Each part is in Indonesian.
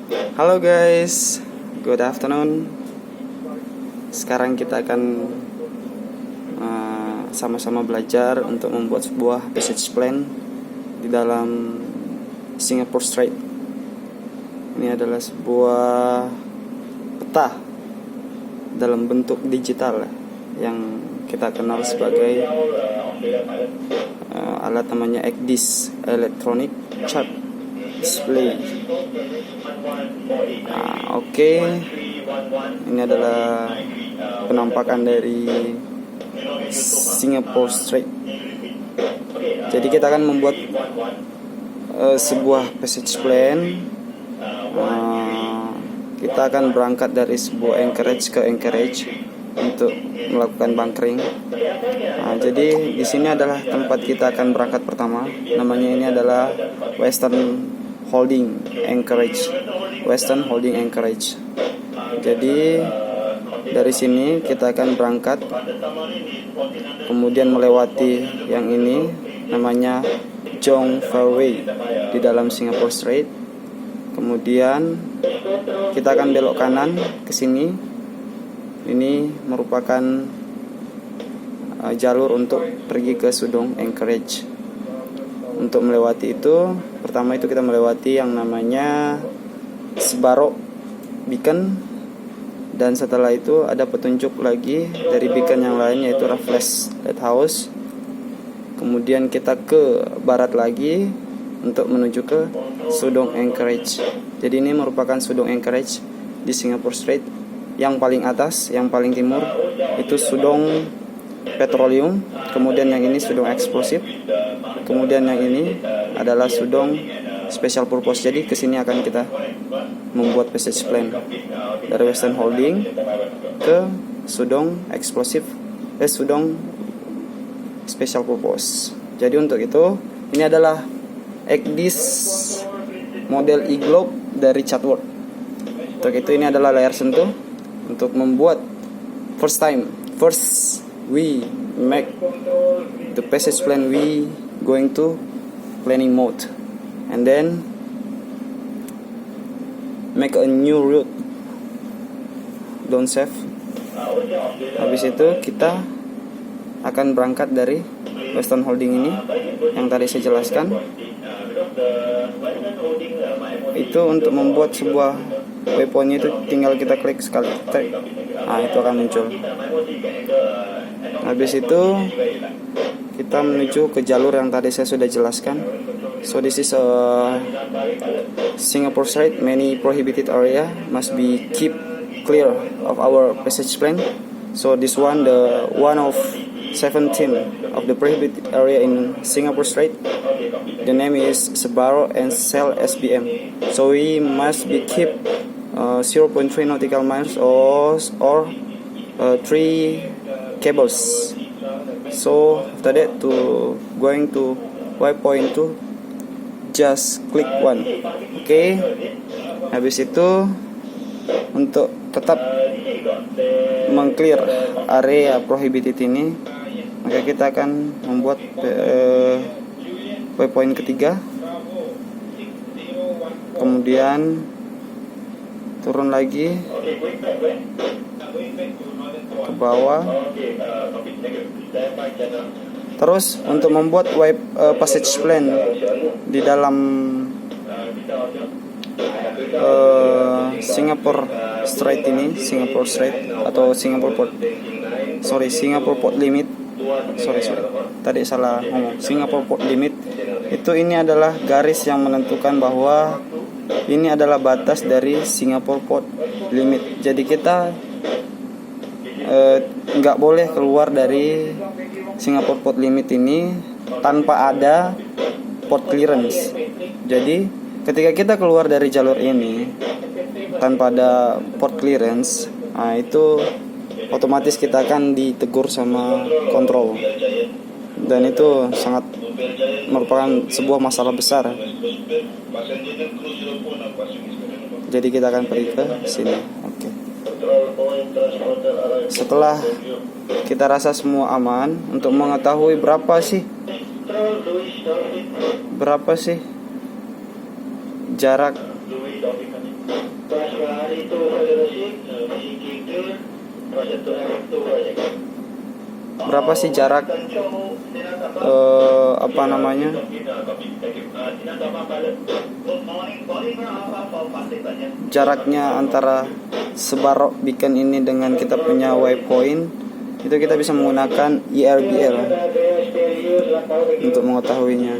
Halo guys, good afternoon. Sekarang kita akan sama-sama belajar untuk membuat sebuah passage plan di dalam Singapore Strait. Ini adalah sebuah peta dalam bentuk digital yang kita kenal sebagai alat namanya ECDIS, Electronic Chart Display. Oke. Ini adalah penampakan dari Singapore Strait. Jadi kita akan membuat sebuah passage plan. Kita akan berangkat dari sebuah anchorage ke anchorage untuk melakukan bunkering. Jadi di sini adalah tempat kita akan berangkat pertama. Namanya ini adalah Western Holding Anchorage. Western Holding Anchorage. Jadi dari sini kita akan berangkat, kemudian melewati yang ini namanya Jong Fairway di dalam Singapore Strait. Kemudian kita akan belok kanan ke sini. Ini merupakan jalur untuk pergi ke Sudong Anchorage. Untuk melewati itu, pertama itu kita melewati yang namanya Sbarro Beacon, dan setelah itu ada petunjuk lagi dari beacon yang lain yaitu Raffles Lighthouse. Kemudian kita ke barat lagi untuk menuju ke Sudong Anchorage. Jadi ini merupakan Sudong Anchorage di Singapore Strait. Yang paling atas, yang paling timur itu Sudong Petroleum, kemudian yang ini Sudong Explosive, kemudian yang ini adalah Sudong Special Purpose. Jadi kesini akan kita membuat passage plan dari Western Holding ke Sudong Explosive, Sudong Special Purpose. Jadi untuk itu ini adalah ECDIS model e-globe dari Chatsworth. Untuk itu ini adalah layar sentuh. Untuk membuat first we make the passage plan, we going to planning mode, and then make a new route, don't save. Habis itu kita akan berangkat dari Western Holding ini yang tadi saya jelaskan. Itu untuk membuat sebuah waypointnya itu tinggal kita klik sekali, itu akan muncul. Habis itu kita menuju ke jalur yang tadi saya sudah jelaskan. So this is a Singapore Strait. Many prohibited area must be keep clear of our passage plan. So this one, the one of 17 of the prohibited area in Singapore Strait. The name is Sbarro and Cell SBM. So we must be keep 0.3 nautical miles or 3 cables. So after that, to going to waypoint 2, just click 1. Okay. Habis itu untuk tetap mengclear area prohibited ini, maka kita akan membuat waypoint ketiga. Kemudian turun lagi ke bawah. Terus untuk membuat passage plan di dalam Singapore Strait ini, Singapore Strait atau Singapore Port Limit. Tadi salah ngomong. Singapore Port Limit itu, ini adalah garis yang menentukan bahwa ini adalah batas dari Singapore Port Limit. Jadi kita nggak boleh keluar dari Singapore Port Limit ini tanpa ada port clearance. Jadi ketika kita keluar dari jalur ini tanpa ada port clearance, itu otomatis kita akan ditegur sama kontrol, dan itu sangat merupakan sebuah masalah besar. Jadi kita akan pergi ke sini. Oke. Setelah kita rasa semua aman, untuk mengetahui berapa sih jarak berapa sih jarak apa namanya, jaraknya antara sebarok beacon ini dengan kita punya waypoint. Itu kita bisa menggunakan IRBL untuk mengetahuinya.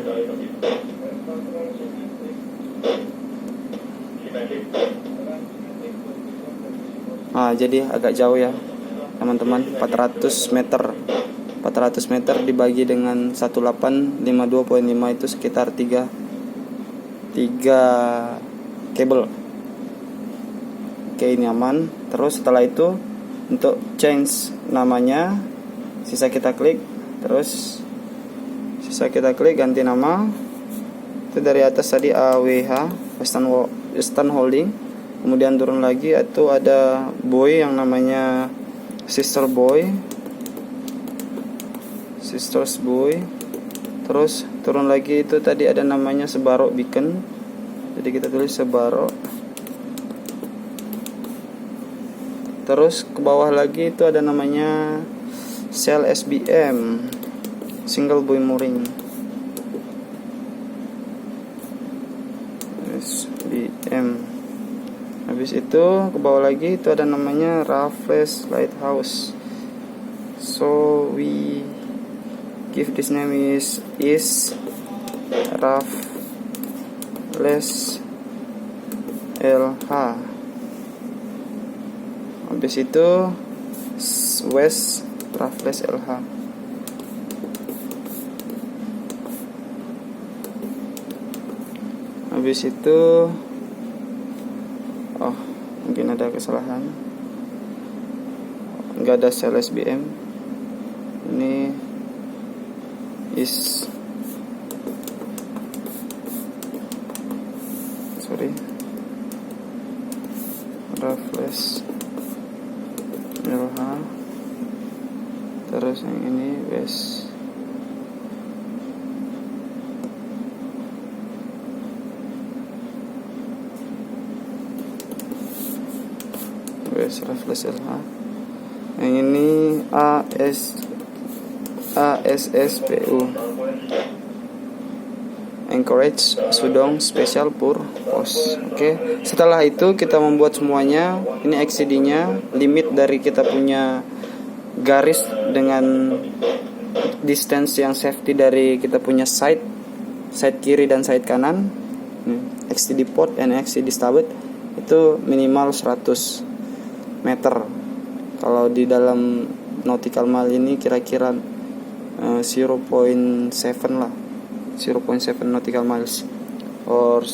Jadi agak jauh ya teman-teman, 400 meter dibagi dengan 1852.5 itu sekitar 3 kabel. Oke, ini aman. Terus setelah itu untuk change namanya, sisa kita klik ganti nama. Itu dari atas tadi AWH, Western Holding. Kemudian turun lagi itu ada buoy yang namanya Sisters Buoy. Terus turun lagi itu tadi ada namanya Sebarok Beacon. Jadi kita tulis Sebarok. Terus ke bawah lagi itu ada namanya Shell SBM, Single Buoy Mooring. SBM. Habis itu ke bawah lagi itu ada namanya Raffles Lighthouse. So we give this name is Raffles LH. Habis itu West Raffles LH. Habis itu mungkin ada kesalahan, nggak ada Shell SBM. Ini Raffles LH. Terus yang ini West Raffles LH. Yang ini ASSPU, Anchorage Sudong Special Purpose. Oke. Setelah itu kita membuat semuanya. Ini XCD-nya, limit dari kita punya garis dengan distance yang safety dari kita punya side kiri dan side kanan. XCD port and XCD starboard itu minimal 100 meter. Kalau di dalam nautical mile ini kira-kira 0.7 lah, 0.7 nautical miles or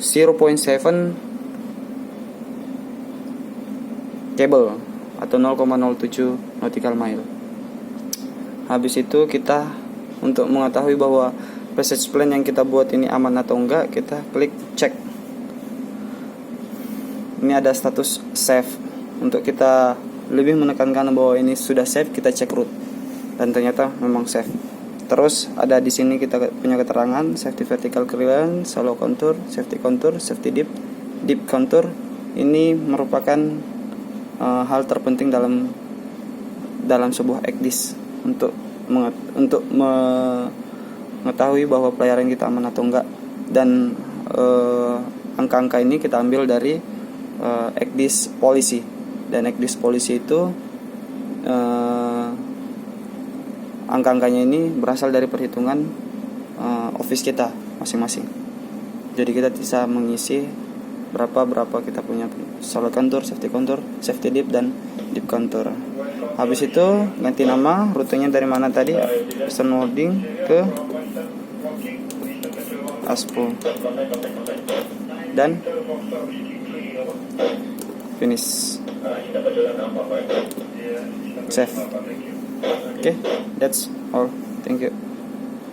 0.7 cable atau 0,07 nautical mile. Habis itu kita untuk mengetahui bahwa passage plan yang kita buat ini aman atau enggak, kita klik cek. Ini ada status save. Untuk kita lebih menekankan bahwa ini sudah save, kita cek root dan ternyata memang save. Terus ada di sini kita punya keterangan safety vertical clearance, shallow contour, safety deep contour. Ini merupakan hal terpenting dalam sebuah ECDIS untuk mengetahui bahwa pelayaran kita aman atau enggak. Dan angka-angka ini kita ambil dari ECDIS policy, dan ECDIS policy itu angka-angkanya ini berasal dari perhitungan office kita masing-masing. Jadi kita bisa mengisi berapa kita punya shallow contour, safety deep dan deep contour. Habis itu ganti nama, rutenya dari mana tadi, Western Holding ke ASPO, dan finish, save. Okay, that's all. Thank you.